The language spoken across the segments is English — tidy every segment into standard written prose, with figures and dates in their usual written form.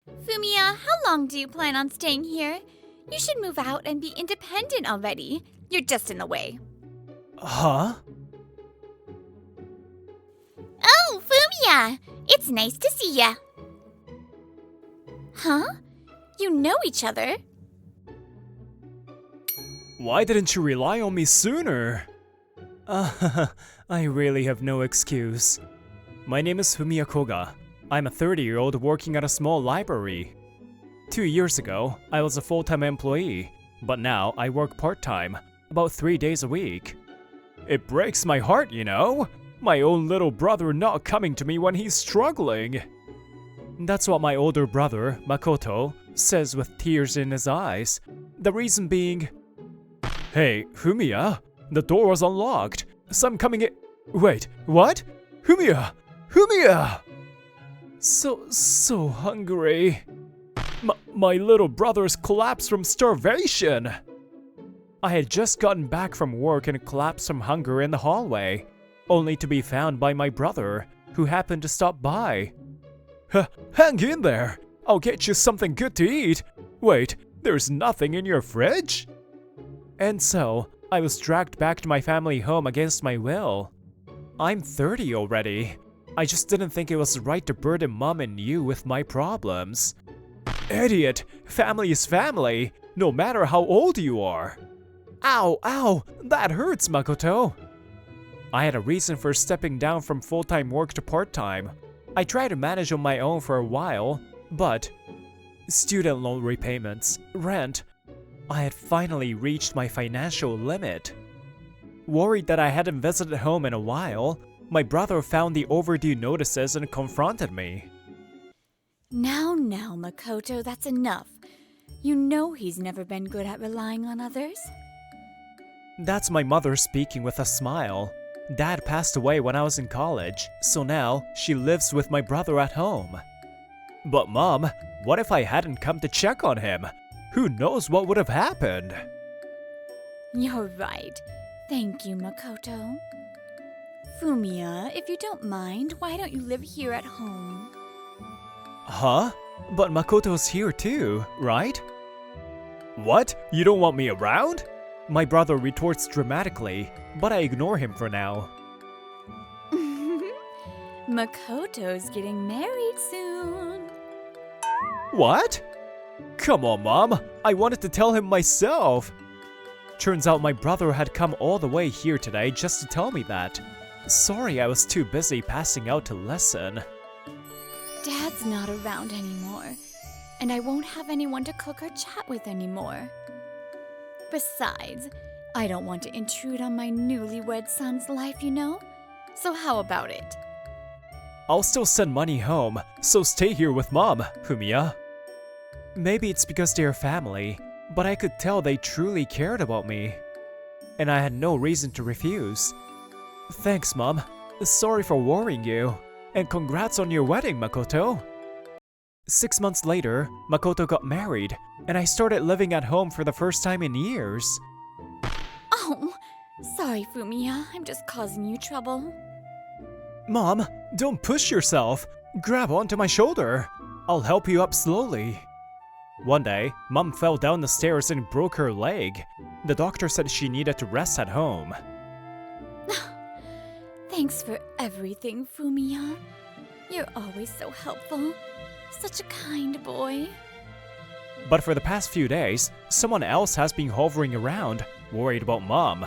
Fumiya, how long do you plan on staying here? You should move out and be independent already. You're just in the way. Huh? Oh, Fumiya! It's nice to see ya. Huh? You know each other? Why didn't you rely on me sooner? I really have no excuse. My name is Fumiya Koga. I'm a 30-year-old working at a small library. 2 years ago, I was a full-time employee, but now I work part-time, about 3 days a week. It breaks my heart, you know? My own little brother not coming to me when he's struggling. That's what my older brother, Makoto, says with tears in his eyes. The reason being... Hey, Fumiya, the door was unlocked. Some coming in... Wait, what? Fumiya! Fumiya! So hungry. My little brother's collapsed from starvation. I had just gotten back from work and collapsed from hunger in the hallway, only to be found by my brother, who happened to stop by. Hang in there. I'll get you something good to eat. Wait, there's nothing in your fridge? And so, I was dragged back to my family home against my will. I'm 30 already. I just didn't think it was right to burden Mom and you with my problems. Idiot! Family is family, no matter how old you are. Ow, that hurts, Makoto. I had a reason for stepping down from full-time work to part-time. I tried to manage on my own for a while, but student loan repayments, rent, I had finally reached my financial limit. Worried that I hadn't visited home in a while, my brother found the overdue notices and confronted me. Now, Makoto, that's enough. You know he's never been good at relying on others. That's my mother speaking with a smile. Dad passed away when I was in college, so now she lives with my brother at home. But Mom, what if I hadn't come to check on him? Who knows what would have happened? You're right. Thank you, Makoto. Fumiya, if you don't mind, why don't you live here at home? Huh? But Makoto's here too, right? What? You don't want me around? My brother retorts dramatically, but I ignore him for now. Makoto's getting married soon. What? Come on, Mom. I wanted to tell him myself. Turns out my brother had come all the way here today just to tell me that. Sorry, I was too busy passing out to listen. Dad's not around anymore, and I won't have anyone to cook or chat with anymore. Besides, I don't want to intrude on my newlywed son's life, you know? So how about it? I'll still send money home, so stay here with Mom, Fumiya. Maybe it's because they're family, but I could tell they truly cared about me. And I had no reason to refuse. Thanks, Mom. Sorry for worrying you. And congrats on your wedding, Makoto. 6 months later, Makoto got married, and I started living at home for the first time in years. Oh, sorry, Fumiya. I'm just causing you trouble. Mom, don't push yourself. Grab onto my shoulder. I'll help you up slowly. One day, Mom fell down the stairs and broke her leg. The doctor said she needed to rest at home. Thanks for everything, Fumiya. You're always so helpful. Such a kind boy. But for the past few days, someone else has been hovering around, worried about Mom.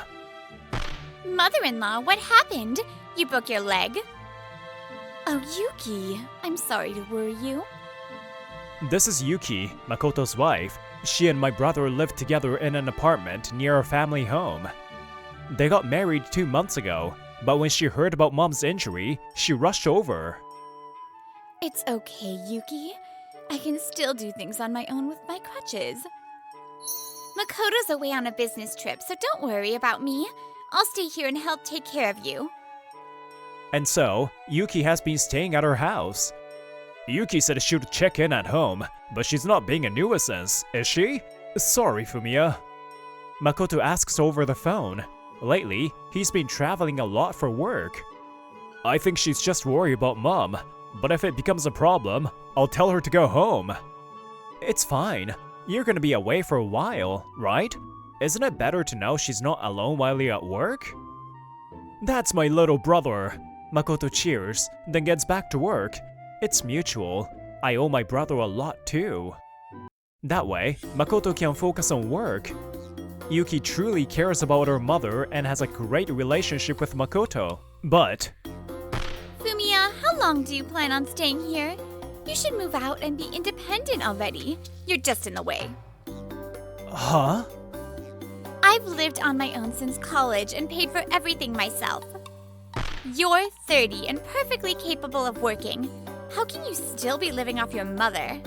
Mother-in-law, what happened? You broke your leg? Oh, Yuki, I'm sorry to worry you. This is Yuki, Makoto's wife. She and my brother live together in an apartment near our family home. They got married 2 months ago, but when she heard about Mom's injury, she rushed over. It's okay, Yuki. I can still do things on my own with my crutches. Makoto's away on a business trip, so don't worry about me. I'll stay here and help take care of you. And so, Yuki has been staying at her house. Yuki said she would check in at home, but she's not being a nuisance, is she? Sorry, Fumiya. Makoto asks over the phone. Lately, he's been traveling a lot for work. I think she's just worried about Mom, but if it becomes a problem, I'll tell her to go home. It's fine. You're gonna be away for a while, right? Isn't it better to know she's not alone while you're at work? That's my little brother. Makoto cheers, then gets back to work. It's mutual. I owe my brother a lot too. That way, Makoto can focus on work. Yuki truly cares about her mother and has a great relationship with Makoto. But... Fumiya, how long do you plan on staying here? You should move out and be independent already. You're just in the way. Huh? I've lived on my own since college and paid for everything myself. You're 30 and perfectly capable of working. How can you still be living off your mother?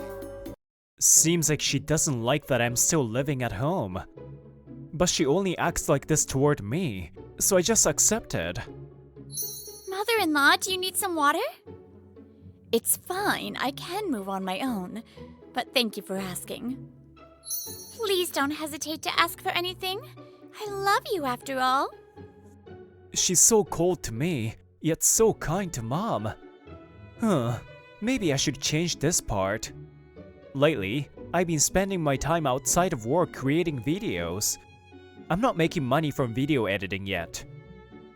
Seems like she doesn't like that I'm still living at home. But she only acts like this toward me, so I just accepted. Mother-in-law, do you need some water? It's fine, I can move on my own, but thank you for asking. Please don't hesitate to ask for anything. I love you after all. She's so cold to me, yet so kind to Mom. Maybe I should change this part. Lately, I've been spending my time outside of work creating videos. I'm not making money from video editing yet.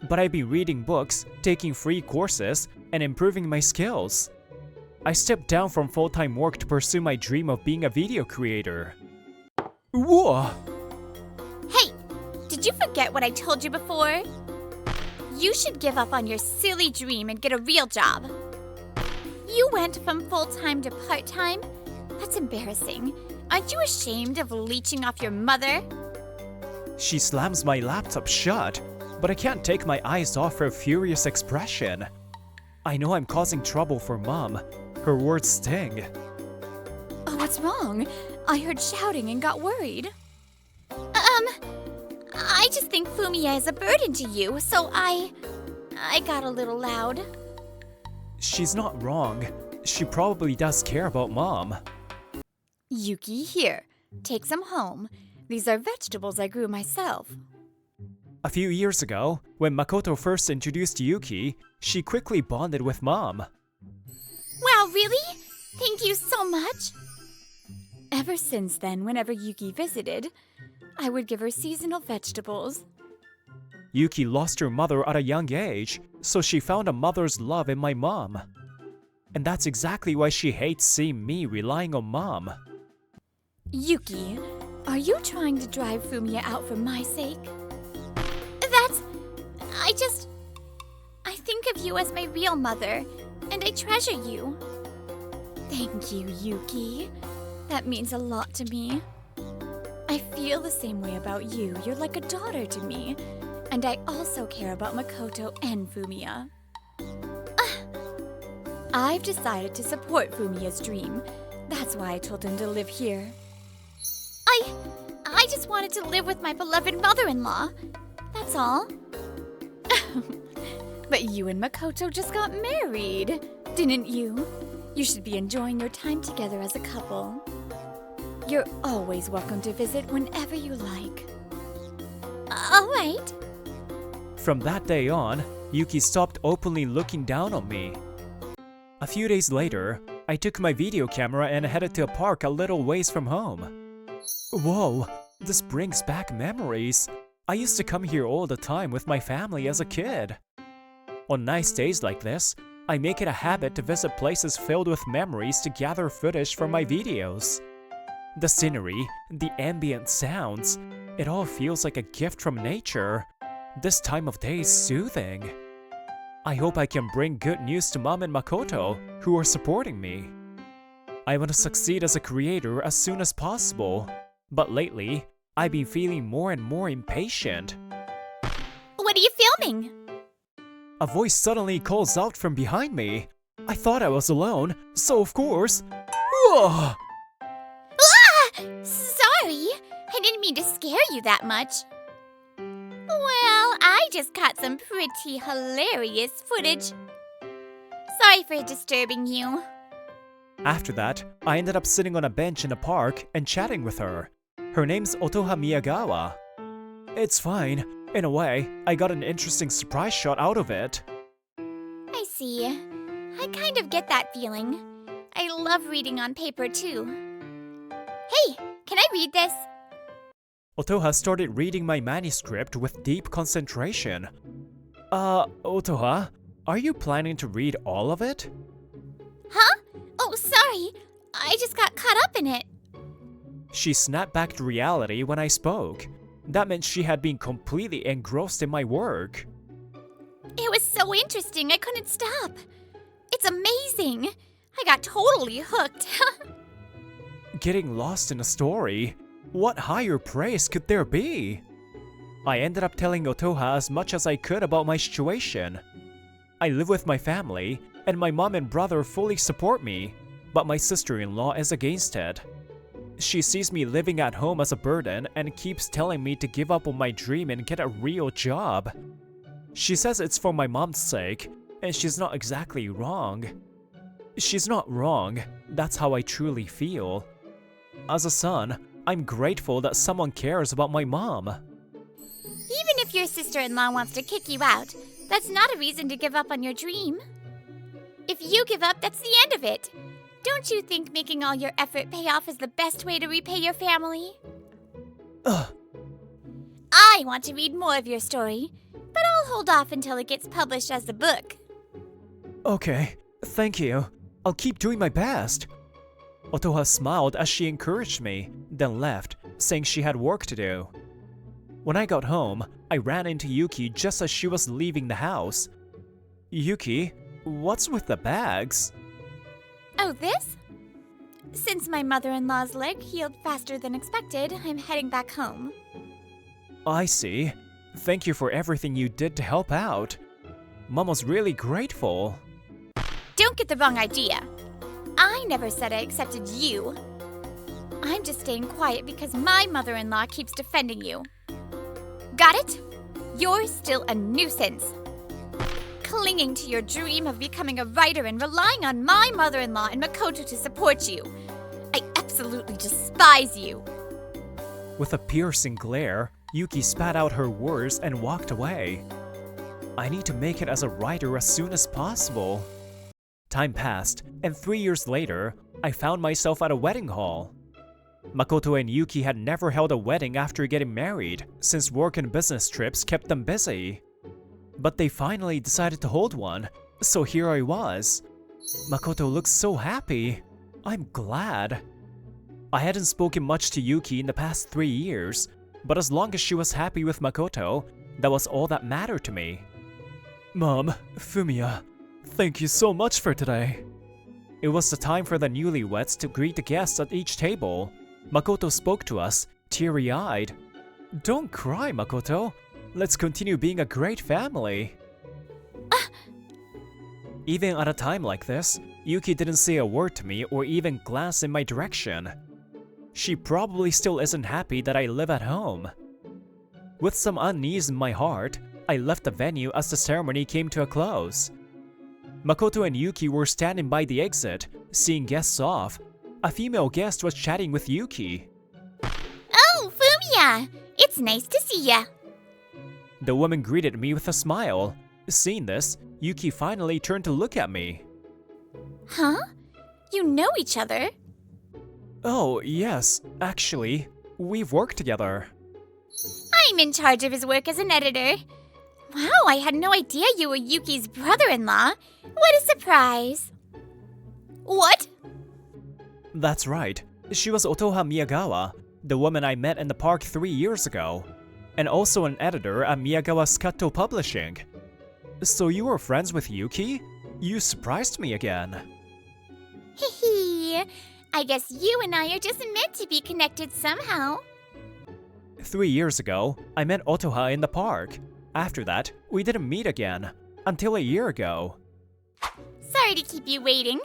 But I've been reading books, taking free courses, and improving my skills. I stepped down from full-time work to pursue my dream of being a video creator. Whoa! Hey, did you forget what I told you before? You should give up on your silly dream and get a real job. You went from full-time to part-time? That's embarrassing. Aren't you ashamed of leeching off your mother? She slams my laptop shut, but I can't take my eyes off her furious expression. I know I'm causing trouble for Mom. Her words sting. Oh, what's wrong? I heard shouting and got worried. I just think Fumiya is a burden to you, so I got a little loud. She's not wrong. She probably does care about Mom. Yuki, here. Take some home. These are vegetables I grew myself. A few years ago, when Makoto first introduced Yuki, she quickly bonded with Mom. Wow, really? Thank you so much. Ever since then, whenever Yuki visited, I would give her seasonal vegetables. Yuki lost her mother at a young age, so she found a mother's love in my mom. And that's exactly why she hates seeing me relying on Mom. Yuki, are you trying to drive Fumiya out for my sake? I think of you as my real mother, and I treasure you. Thank you, Yuki. That means a lot to me. I feel the same way about you. You're like a daughter to me. And I also care about Makoto and Fumiya. I've decided to support Fumiya's dream. That's why I told him to live here. I just wanted to live with my beloved mother-in-law. That's all. But you and Makoto just got married, didn't you? You should be enjoying your time together as a couple. You're always welcome to visit whenever you like. All right. From that day on, Yuki stopped openly looking down on me. A few days later, I took my video camera and headed to a park a little ways from home. Whoa, this brings back memories. I used to come here all the time with my family as a kid. On nice days like this, I make it a habit to visit places filled with memories to gather footage for my videos. The scenery, the ambient sounds, it all feels like a gift from nature. This time of day is soothing. I hope I can bring good news to Mom and Makoto, who are supporting me. I want to succeed as a creator as soon as possible, but lately, I've been feeling more and more impatient. What are you filming? A voice suddenly calls out from behind me. I thought I was alone, so of course... Whoa! Sorry, I didn't mean to scare you that much. Well, I just caught some pretty hilarious footage. Sorry for disturbing you. After that, I ended up sitting on a bench in a park and chatting with her. Her name's Otoha Miyagawa. It's fine. In a way, I got an interesting surprise shot out of it. I see. I kind of get that feeling. I love reading on paper too. Hey, can I read this? Otoha started reading my manuscript with deep concentration. Otoha, are you planning to read all of it? Huh? Oh, sorry. I just got caught up in it. She snapped back to reality when I spoke. That meant she had been completely engrossed in my work. It was so interesting, I couldn't stop. It's amazing. I got totally hooked. Getting lost in a story? What higher praise could there be? I ended up telling Otoha as much as I could about my situation. I live with my family, and my mom and brother fully support me, but my sister-in-law is against it. She sees me living at home as a burden and keeps telling me to give up on my dream and get a real job. She says it's for my mom's sake, and she's not exactly wrong. She's not wrong, that's how I truly feel. As a son, I'm grateful that someone cares about my mom. Even if your sister-in-law wants to kick you out, that's not a reason to give up on your dream. If you give up, that's the end of it. Don't you think making all your effort pay off is the best way to repay your family? Ugh. I want to read more of your story, but I'll hold off until it gets published as a book. Okay, thank you. I'll keep doing my best. Otoha smiled as she encouraged me, then left, saying she had work to do. When I got home, I ran into Yuki just as she was leaving the house. Yuki, what's with the bags? Oh, this? Since my mother-in-law's leg healed faster than expected, I'm heading back home. I see. Thank you for everything you did to help out. Mom was really grateful. Don't get the wrong idea. I never said I accepted you. I'm just staying quiet because my mother-in-law keeps defending you. Got it? You're still a nuisance. Clinging to your dream of becoming a writer and relying on my mother-in-law and Makoto to support you. I absolutely despise you. With a piercing glare, Yuki spat out her words and walked away. I need to make it as a writer as soon as possible. Time passed, and 3 years later, I found myself at a wedding hall. Makoto and Yuki had never held a wedding after getting married, since work and business trips kept them busy. But they finally decided to hold one, so here I was. Makoto looked so happy. I'm glad. I hadn't spoken much to Yuki in the past 3 years, but as long as she was happy with Makoto, that was all that mattered to me. Mom, Fumiya, thank you so much for today. It was the time for the newlyweds to greet the guests at each table. Makoto spoke to us, teary-eyed. Don't cry, Makoto. Let's continue being a great family. Even at a time like this, Yuki didn't say a word to me or even glance in my direction. She probably still isn't happy that I live at home. With some unease in my heart, I left the venue as the ceremony came to a close. Makoto and Yuki were standing by the exit, seeing guests off. A female guest was chatting with Yuki. Oh, Fumiya! It's nice to see ya. The woman greeted me with a smile. Seeing this, Yuki finally turned to look at me. Huh? You know each other? Oh, yes, actually, we've worked together. I'm in charge of his work as an editor. Wow, I had no idea you were Yuki's brother-in-law. What a surprise. What? That's right. She was Otoha Miyagawa, the woman I met in the park 3 years ago, and also an editor at Miyagawa Scutto Publishing. So you were friends with Yuki? You surprised me again. Hee. I guess you and I are just meant to be connected somehow. 3 years ago, I met Otoha in the park. After that, we didn't meet again, until a year ago. Sorry to keep you waiting.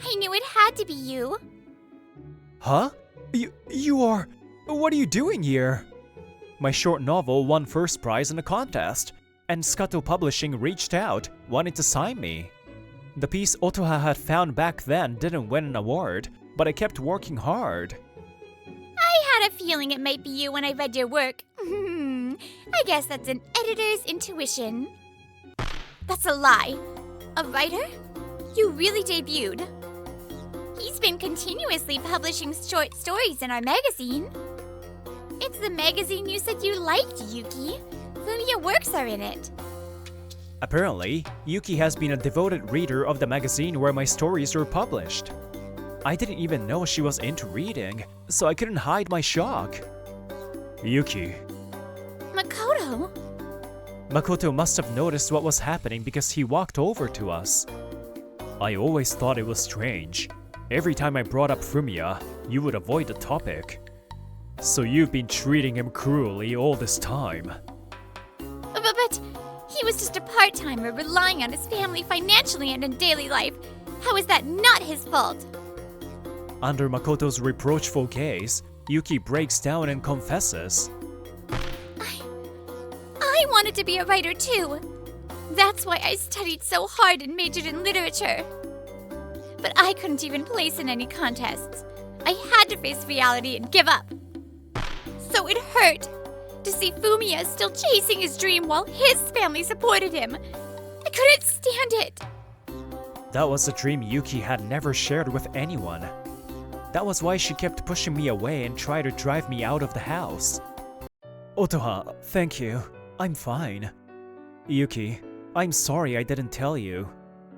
I knew it had to be you. Huh? You are... What are you doing here? My short novel won first prize in a contest, and Scutto Publishing reached out, wanting to sign me. The piece Otoha had found back then didn't win an award, but I kept working hard. I had a feeling it might be you when I read your work. I guess that's an editor's intuition. That's a lie. A writer? You really debuted? He's been continuously publishing short stories in our magazine. It's the magazine you said you liked, Yuki. Fumiya works are in it. Apparently, Yuki has been a devoted reader of the magazine where my stories were published. I didn't even know she was into reading, so I couldn't hide my shock. Yuki. Makoto? Makoto must have noticed what was happening because he walked over to us. I always thought it was strange. Every time I brought up Fumiya, you would avoid the topic. So you've been treating him cruelly all this time. But he was just a part-timer relying on his family financially and in daily life. How is that not his fault? Under Makoto's reproachful gaze, Yuki breaks down and confesses. I wanted to be a writer too. That's why I studied so hard and majored in literature. But I couldn't even place in any contests. I had to face reality and give up. So it hurt to see Fumiya still chasing his dream while his family supported him. I couldn't stand it. That was a dream Yuki had never shared with anyone. That was why she kept pushing me away and tried to drive me out of the house. Otoha, thank you. I'm fine. Yuki, I'm sorry I didn't tell you.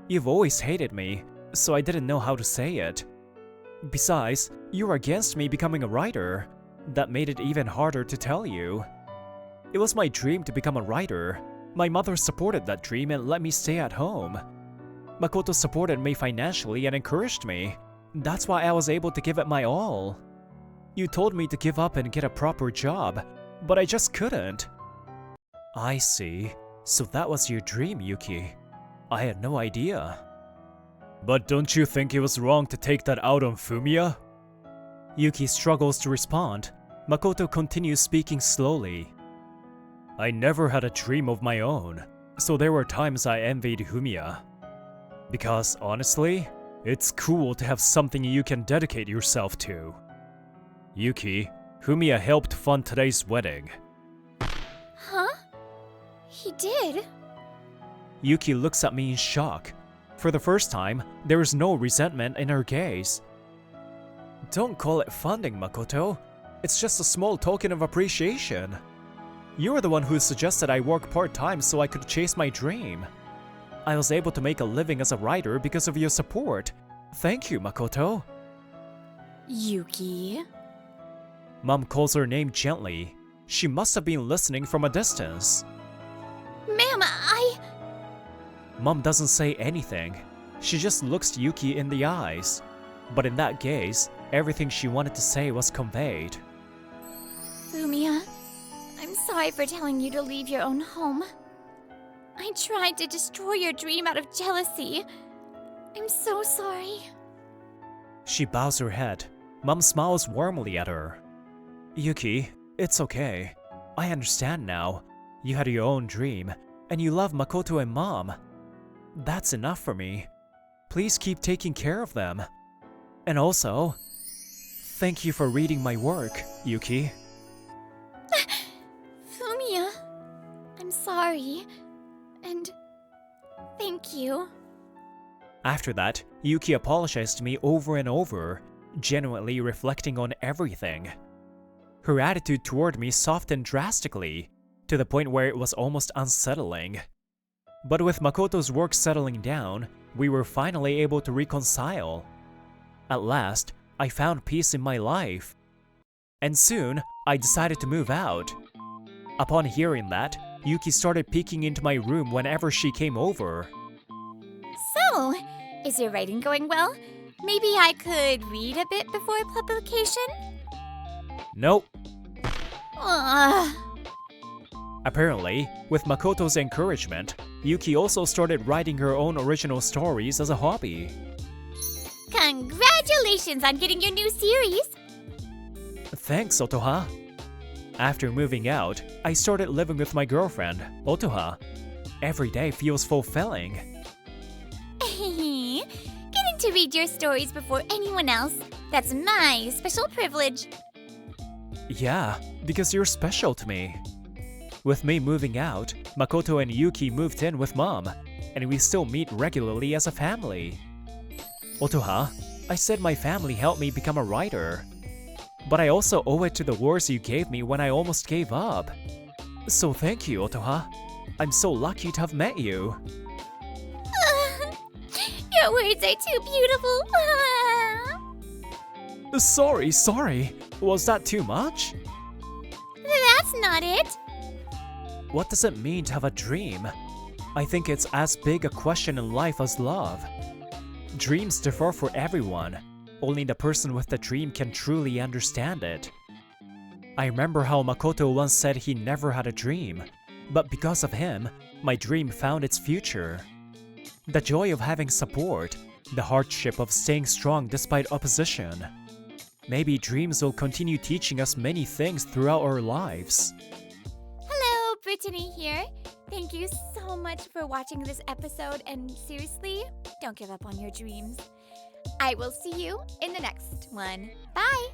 You've always hated me, so I didn't know how to say it. Besides, you were against me becoming a writer. That made it even harder to tell you. It was my dream to become a writer. My mother supported that dream and let me stay at home. Makoto supported me financially and encouraged me. That's why I was able to give it my all. You told me to give up and get a proper job, but I just couldn't. I see. So that was your dream, Yuki. I had no idea. But don't you think it was wrong to take that out on Fumiya? Yuki struggles to respond. Makoto continues speaking slowly. I never had a dream of my own, so there were times I envied Fumiya. Because honestly, it's cool to have something you can dedicate yourself to. Yuki, Fumiya helped fund today's wedding. Huh? He did? Yuki looks at me in shock. For the first time, there is no resentment in her gaze. Don't call it funding, Makoto. It's just a small token of appreciation. You were the one who suggested I work part-time so I could chase my dream. I was able to make a living as a writer because of your support. Thank you, Makoto. Yuki? Mom calls her name gently. She must have been listening from a distance. Ma'am, Mom doesn't say anything. She just looks Yuki in the eyes. But in that gaze, everything she wanted to say was conveyed. Fumiya, I'm sorry for telling you to leave your own home. I tried to destroy your dream out of jealousy. I'm so sorry. She bows her head. Mom smiles warmly at her. Yuki, it's okay. I understand now. You had your own dream, and you love Makoto and Mom. That's enough for me. Please keep taking care of them. And also, thank you for reading my work, Yuki. Fumiya, I'm sorry. And thank you. After that, Yuki apologized to me over and over, genuinely reflecting on everything. Her attitude toward me softened drastically, to the point where it was almost unsettling. But with Makoto's work settling down, we were finally able to reconcile. At last, I found peace in my life. And soon, I decided to move out. Upon hearing that, Yuki started peeking into my room whenever she came over. So, is your writing going well? Maybe I could read a bit before publication? Nope. Ugh. Apparently, with Makoto's encouragement, Yuki also started writing her own original stories as a hobby. Congratulations on getting your new series! Thanks, Otoha. After moving out, I started living with my girlfriend, Otoha. Every day feels fulfilling. Getting to read your stories before anyone else, that's my special privilege. Yeah, because you're special to me. With me moving out, Makoto and Yuki moved in with Mom, and we still meet regularly as a family. Otoha, I said my family helped me become a writer. But I also owe it to the words you gave me when I almost gave up. So thank you, Otoha. I'm so lucky to have met you. Your words are too beautiful. Sorry. Was that too much? That's not it. What does it mean to have a dream? I think it's as big a question in life as love. Dreams differ for everyone. Only the person with the dream can truly understand it. I remember how Makoto once said he never had a dream, but because of him, my dream found its future. The joy of having support, the hardship of staying strong despite opposition. Maybe dreams will continue teaching us many things throughout our lives. Hello, Brittany here. Thank you so much for watching this episode, and seriously, don't give up on your dreams. I will see you in the next one. Bye!